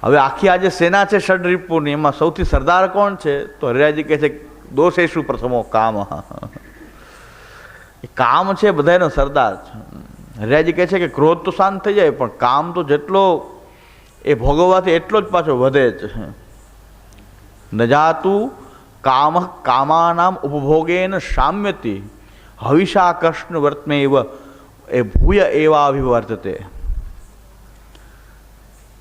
હવે આખી આ જે સેના છે ષડરીપુની, એમાં સૌથી સરદાર કોણ છે? તો હરિરાયજી કહે છે દોષેશુ પ્રથમો કામ. કામ છે બધાનો સરદાર છે. હરિરાયજી કહે છે કે ક્રોધ તો શાંત થઈ જાય, પણ કામ તો જેટલો એ ભોગવવાથી એટલો જ પાછો વધે છે. ન જાતું કામ કામાનામ ઉપભોગેન શામ્યતિ હવિષા કૃષ્ણ વર્તમે એવ એ ભૂય એવા અભિવર્તતે.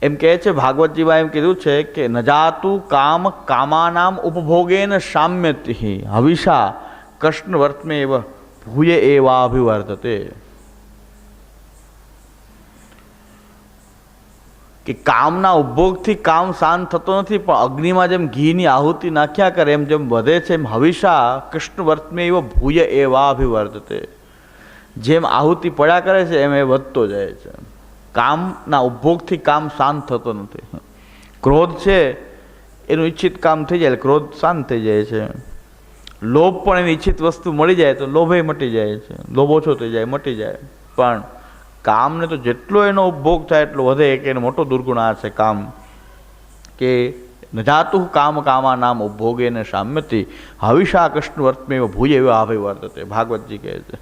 એમ કહે છે ભાગવતજીમાં, એમ કીધું છે કે ન જાતું કામ કામાનામ ઉપભોગેન શામ્યતિ હવિષા કૃષ્ણ વર્તમે એવ ભૂય એવા અભિવર્તતે. કે કામના ઉપભોગથી કામ શાંત થતો નથી, પણ અગ્નિમાં જેમ ઘીની આહુતિ નાખ્યા કરે એમ જેમ વધે છે, એમ હવિષા કૃષ્ણ વર્તમે એવો ભૂય એવા અભિવર્તતે. જેમ આહુતિ પડ્યા કરે છે એમ એ વધતો જાય છે. કામના ઉપભોગથી કામ શાંત થતો નથી. ક્રોધ છે એનું ઈચ્છિત કામ થઈ જાય, ક્રોધ શાંત થઈ જાય છે. લોભ પણ એની ઈચ્છિત વસ્તુ મળી જાય તો લોભે મટી જાય છે, લોભ ઓછો થઈ જાય, મટી જાય. પણ કામને તો જેટલો એનો ઉપભોગ થાય એટલો વધે, કે એનો મોટો દુર્ગુણ આ છે કામ. કે ન જાતું કામ કામા નામ ઉપભોગે ને સામ્યતિ હવિષા કૃષ્ણ વર્તમે ભૂય એવા અભિવર્તતે. ભાગવતજી કહે છે.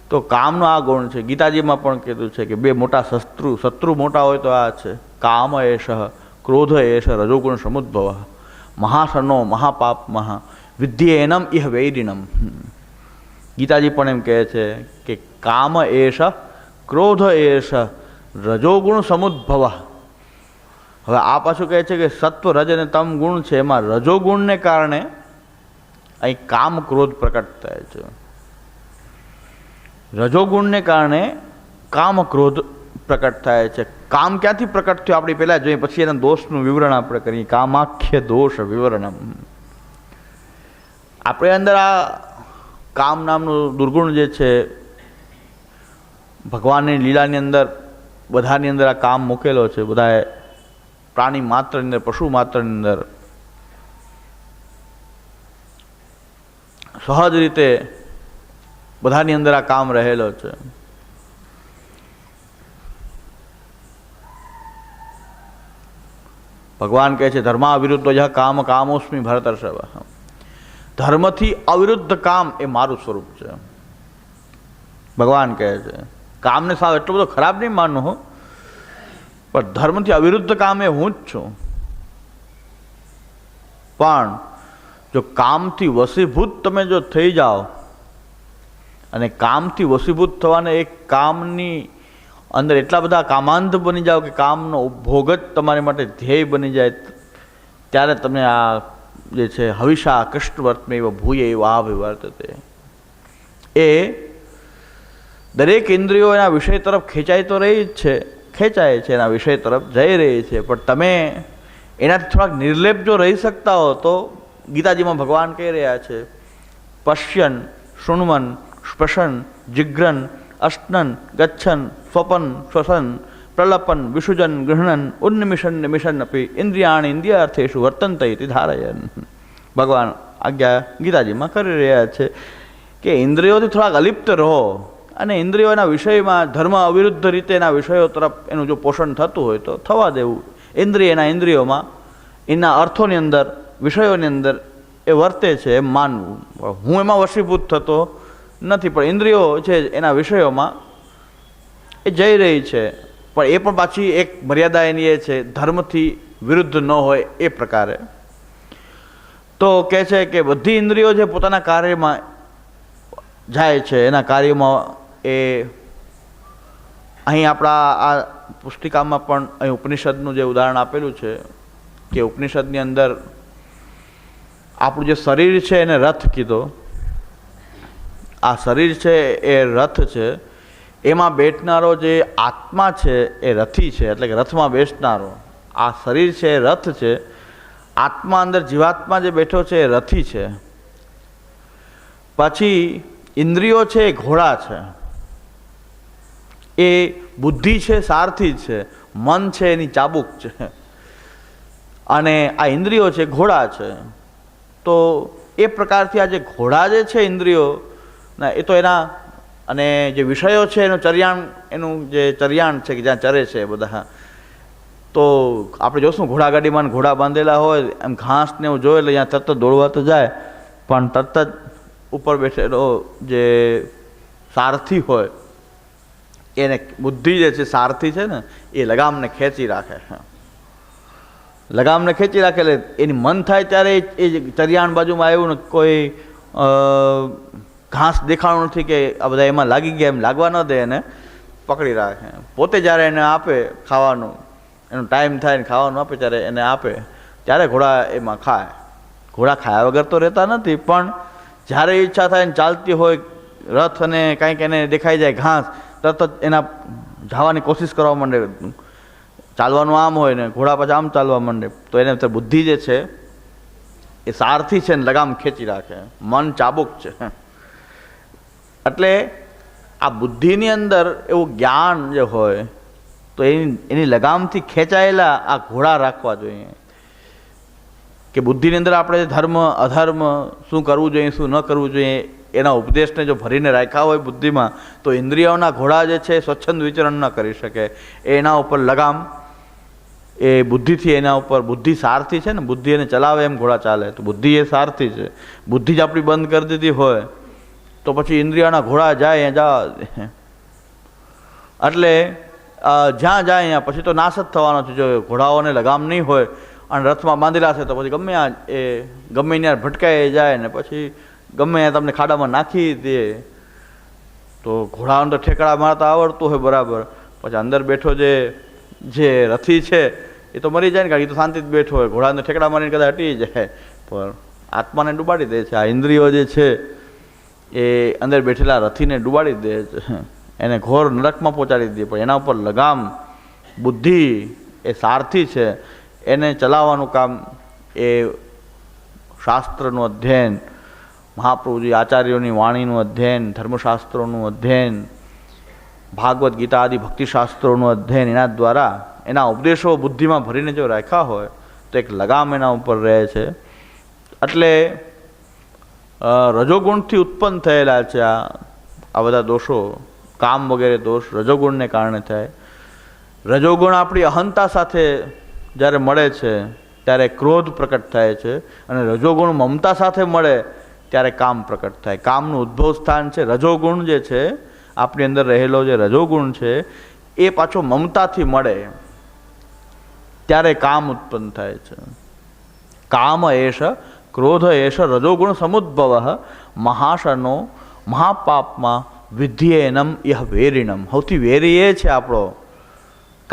તો કામનો આ ગુણ છે. ગીતાજીમાં પણ કીધું છે કે બે મોટા શત્રુ મોટા હોય તો આ છે કામ એષ ક્રોધ એષ રજોગુણ સમુદ્ભવ મહાસનો મહાપાપ મહા વિદ્યેનમ ઇહ વૈરિણમ. ગીતાજી પણ એમ કહે છે કે કામ એષ ક્રોધ એષ રજોગુણ સમુદ્ભવ. હવે આ પાછું કહે છે કે સત્વ રજ અને તમ ગુણ છે, એમાં રજોગુણને કારણે અહીં કામ ક્રોધ પ્રકટ થાય છે. રજોગુણને કારણે કામ ક્રોધ પ્રકટ થાય છે. કામ ક્યાંથી પ્રકટ થયું આપણે પહેલાં જોઈએ, પછી એના દોષનું વિવરણ આપણે કરીએ. કામાખ્ય દોષ વિવરણમ. આપણે અંદર આ કામ નામનું દુર્ગુણ જે છે, ભગવાનની લીલાની અંદર બધાની અંદર આ કામ મૂકેલો છે. બધા પ્રાણી માત્રની અંદર, પશુ માત્રની અંદર સહજ રીતે બધાની અંદર આ કામ રહેલો છે. ભગવાન કહે છે ધર્મા વિરુદ્ધ યહ કામ કામોસ્મિ ભરતર્ષભ. ધર્મથી અવિરુદ્ધ કામ એ મારું સ્વરૂપ છે. ભગવાન કહે છે કામને સાવ એટલો બધો ખરાબ નહીં માનવું હો, પણ ધર્મથી અવિરુદ્ધ કામ એ હું જ છું. પણ જો કામથી વશીભૂત તમે જો થઈ જાઓ, અને કામથી વશીભૂત થવાને એક કામની અંદર એટલા બધા કામાંધ બની જાઓ કે કામનો ઉપભોગ જ તમારી માટે ધ્યેય બની જાય, ત્યારે તમને આ જે છે હવિષા કૃષ્ણ વર્તમે એવો ભૂય એવો અભિવર્તતે. એ દરેક ઇન્દ્રિયો એના વિષય તરફ ખેંચાઈ તો રહી જ છે, ખેંચાય છે, એના વિષય તરફ જઈ રહી છે. પણ તમે એનાથી થોડાક નિર્લેપ જો રહી શકતા હો તો ગીતાજીમાં ભગવાન કહી રહ્યા છે પશ્યન શૃણવન સ્પશન જિઘ્રન અશ્નન ગચ્છન સ્વપન શ્વસન પ્રલપન વિસુજન ગૃહણન ઉન્નિમિશન નિમિશન અપી ઇન્દ્રિયાણી ઇન્દ્રિયાર્થેષુ વર્તન્તે ઇતિ ધારયન. ભગવાન આજ્ઞા ગીતાજીમાં કરી રહ્યા છે કે ઇન્દ્રિયોથી થોડાક અલિપ્ત રહો, અને ઇન્દ્રિયોના વિષયમાં ધર્મ અવિરુદ્ધ રીતે એના વિષયો તરફ એનું જો પોષણ થતું હોય તો થવા દેવું. ઇન્દ્રિયના ઇન્દ્રિયોમાં એના અર્થોની અંદર વિષયોની અંદર એ વર્તે છે એમ માનવું. હું એમાં વશીભૂત થતો નથી, પણ ઇન્દ્રિયો છે એના વિષયોમાં એ જઈ રહી છે. પણ એ પણ પાછી એક મર્યાદા એની એ છે ધર્મથી વિરુદ્ધ ન હોય એ પ્રકારે. તો કહે છે કે બધી ઇન્દ્રિયો જે પોતાના કાર્યમાં જાય છે, એના કાર્યમાં એ અહીં આપણા આ પુસ્તિકામાં પણ અહીં ઉપનિષદનું જે ઉદાહરણ આપેલું છે કે ઉપનિષદની અંદર આપણું જે શરીર છે એને રથ કીધો. આ શરીર છે એ રથ છે, એમાં બેઠનારો જે આત્મા છે એ રથી છે, એટલે કે રથમાં બેસનારો. આ શરીર છે એ રથ છે, આત્મા અંદર જીવાત્મા જે બેઠો છે એ રથી છે. પછી ઇન્દ્રિયો છે એ ઘોડા છે, એ બુદ્ધિ છે સારથી છે, મન છે એની ચાબુક છે, અને આ ઇન્દ્રિયો છે ઘોડા છે. તો એ પ્રકારથી આ જે ઘોડા જે છે ઇન્દ્રિયો ના, એ તો એના અને જે વિષયો છે એનું ચરિયાણ, એનું જે ચરિયાણ છે કે જ્યાં ચરે છે બધા, તો આપણે જોશું ઘોડાગાડીમાં ઘોડા બાંધેલા હોય એમ ઘાસ ને એવું જોઈ એટલે ત્યાં તરત જ દોડવા તો જાય, પણ તરત જ ઉપર બેઠેલો જે સારથી હોય એને બુદ્ધિ જે છે સારથી છે ને એ લગામને ખેંચી રાખે. લગામને ખેંચી રાખે એટલે એની મન થાય ત્યારે એ ચરિયાણ બાજુમાં આવ્યું ને કોઈ ઘાસ દેખાણું નથી કે આ બધા એમાં લાગી ગયા એમ લાગવા ન દે, એને પકડી રાખે. પોતે જ્યારે એને આપે ખાવાનું, એનો ટાઈમ થાય ને ખાવાનું આપે ત્યારે એને આપે, ત્યારે ઘોડા એમાં ખાય. ઘોડા ખાયા વગર તો રહેતા નથી, પણ જ્યારે ઈચ્છા થાય ને ચાલતી હોય રથ અને કાંઈક એને દેખાઈ જાય ઘાસ, તરત જ એના જવાની કોશિશ કરવા માંડે. ચાલવાનું આમ હોય ને ઘોડા પછી આમ ચાલવા માંડે, તો એને બુદ્ધિ જે છે એ સારથી છે ને લગામ ખેંચી રાખે. મન ચાબુક છે. એટલે આ બુદ્ધિની અંદર એવું જ્ઞાન જે હોય તો એની લગામથી ખેંચાયેલા આ ઘોડા રાખવા જોઈએ. કે બુદ્ધિની અંદર આપણે ધર્મ અધર્મ શું કરવું જોઈએ શું ન કરવું જોઈએ એના ઉપદેશને જો ભરીને રાખ્યા હોય બુદ્ધિમાં, તો ઇન્દ્રિયોના ઘોડા જે છે સ્વચ્છંદ વિચરણ ન કરી શકે. એના ઉપર લગામ એ બુદ્ધિથી એના ઉપર, બુદ્ધિ સારથી છે ને, બુદ્ધિ એને ચલાવે એમ ઘોડા ચાલે. તો બુદ્ધિ એ સારથી છે. બુદ્ધિ જ આપણી બંધ કરી દીધી હોય તો પછી ઇન્દ્રિયોના ઘોડા જાય જા. એટલે જ્યાં જાય ત્યાં પછી તો નાશ જ થવાનો છે. જો ઘોડાઓને લગામ નહીં હોય અને રથમાં બાંધેલા છે તો પછી ગમે ત્યાં ભટકાઈ જાય ને પછી ગમે ત્યાં તમને ખાડામાં નાખી દે. તો ઘોડાઓને તો ઠેકડા મારતા આવડતું હોય બરાબર, પછી અંદર બેઠો જે રથી છે એ તો મરી જાય ને, કારણ કે એ તો શાંતિથી બેઠો હોય. ઘોડાને ઠેકડા મારીને કદાચ હટી જાય, પણ આત્માને ડૂબાડી દે છે. આ ઇન્દ્રિયો જે છે એ અંદર બેઠેલા રથીને ડૂબાડી દે છે, એને ઘોર નરકમાં પહોંચાડી દે. પણ એના ઉપર લગામ બુદ્ધિ એ સારથી છે, એને ચલાવવાનું કામ એ શાસ્ત્રનું અધ્યયન, મહાપ્રભુજી આચાર્યોની વાણીનું અધ્યયન, ધર્મશાસ્ત્રોનું અધ્યયન, ભાગવદ્ ગીતા આદિ ભક્તિશાસ્ત્રોનું અધ્યયન, એના દ્વારા એના ઉપદેશો બુદ્ધિમાં ભરીને જો રાખ્યા હોય તો એક લગામ એના ઉપર રહે છે. એટલે રજોગુણથી ઉત્પન્ન થયેલા છે આ બધા દોષો, કામ વગેરે દોષ રજોગુણને કારણે થાય. રજોગુણ આપણી અહંતા સાથે જ્યારે મળે છે ત્યારે ક્રોધ પ્રકટ થાય છે, અને રજોગુણ મમતા સાથે મળે ત્યારે કામ પ્રકટ થાય. કામનું ઉદ્ભવ સ્થાન છે રજોગુણ જે છે, આપણી અંદર રહેલો જે રજોગુણ છે એ પાછો મમતાથી મળે ત્યારે કામ ઉત્પન્ન થાય છે. કામ એશ ક્રોધ એશ રજોગુણ સમુદ્ભવ મહાશનો મહાપાપમાં વિધ્યેનમ યહ વેરિણમ. સૌથી વેરી એ છે આપણો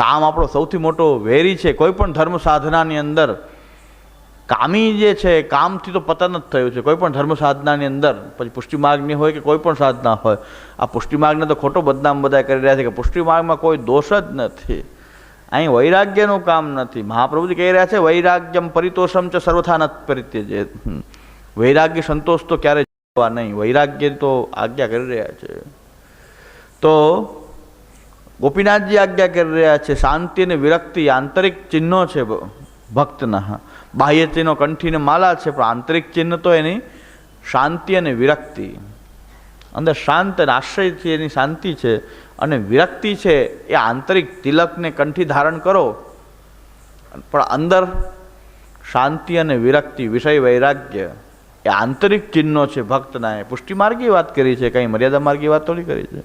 કામ, આપણો સૌથી મોટો વેરી છે. કોઈ પણ ધર્મ સાધનાની અંદર કામી જે છે, કામથી તો પતન જ થયું છે. કોઈ પણ ધર્મ સાધનાની અંદર, પછી પુષ્ટિમાર્ગની હોય કે કોઈ પણ સાધના હોય, આ પુષ્ટિમાર્ગને તો ખોટો બદનામ બધા કરી રહ્યા છે કે પુષ્ટિમાર્ગમાં કોઈ દોષ જ નથી. અહીં વૈરાગ્યનું કામ નથી. મહાપ્રભુજી કહી રહ્યા છે વૈરાગ્યમ પરિતોષમ ચ સર્વથા ન પરિત્યજેત. વૈરાગ્ય સંતોષ તો ક્યારે જોવા નહીં, વૈરાગ્ય તો આજ્ઞા કરી રહ્યા છે. તો ગોપીનાથજી આજ્ઞા કરી રહ્યા છે શાંતિ અને વિરક્તિ આંતરિક ચિહ્નો છે ભક્તના. બાહ્ય ચિહ્નો કંઠીને માલા છે, પણ આંતરિક ચિહ્ન તો એની શાંતિ અને વિરક્તિ. અંદર શાંત અને આશ્રયથી એની શાંતિ છે, અને વિરક્તિ છે એ આંતરિક તિલકને કંઠી ધારણ કરો, પણ અંદર શાંતિ અને વિરક્તિ વિષય વૈરાગ્ય એ આંતરિક ચિહ્નો છે ભક્તના. એ પુષ્ટિ માર્ગી વાત કરી છે, કંઈ મર્યાદા માર્ગી વાત થોડી કરી છે.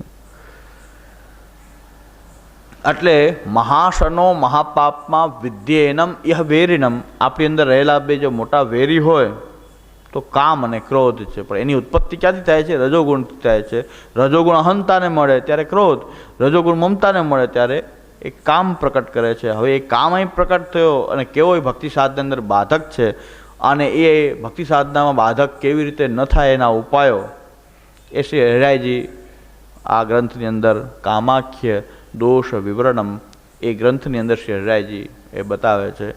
એટલે મહાશનો મહાપાપમાં વિદ્યેનમ યહ વેરિણમ. આપણી અંદર રહેલા બે જો મોટા વેરી હોય તો કામ અને ક્રોધ છે. પણ એની ઉત્પત્તિ ક્યાંથી થાય છે? રજોગુણથી થાય છે. રજોગુણ અહંતાને મળે ત્યારે ક્રોધ, રજોગુણ મમતાને મળે ત્યારે એ કામ પ્રકટ કરે છે. હવે એ કામ અહીં પ્રકટ થયો અને કેવો એ ભક્તિ સાધના અંદર બાધક છે, અને એ ભક્તિ સાધનામાં બાધક કેવી રીતે ન થાય એના ઉપાયો એ શ્રી હરિરાયજી આ ગ્રંથની અંદર કામાખ્ય દોષ વિવરણમ એ ગ્રંથની અંદર શ્રી હરિરાયજી એ બતાવે છે.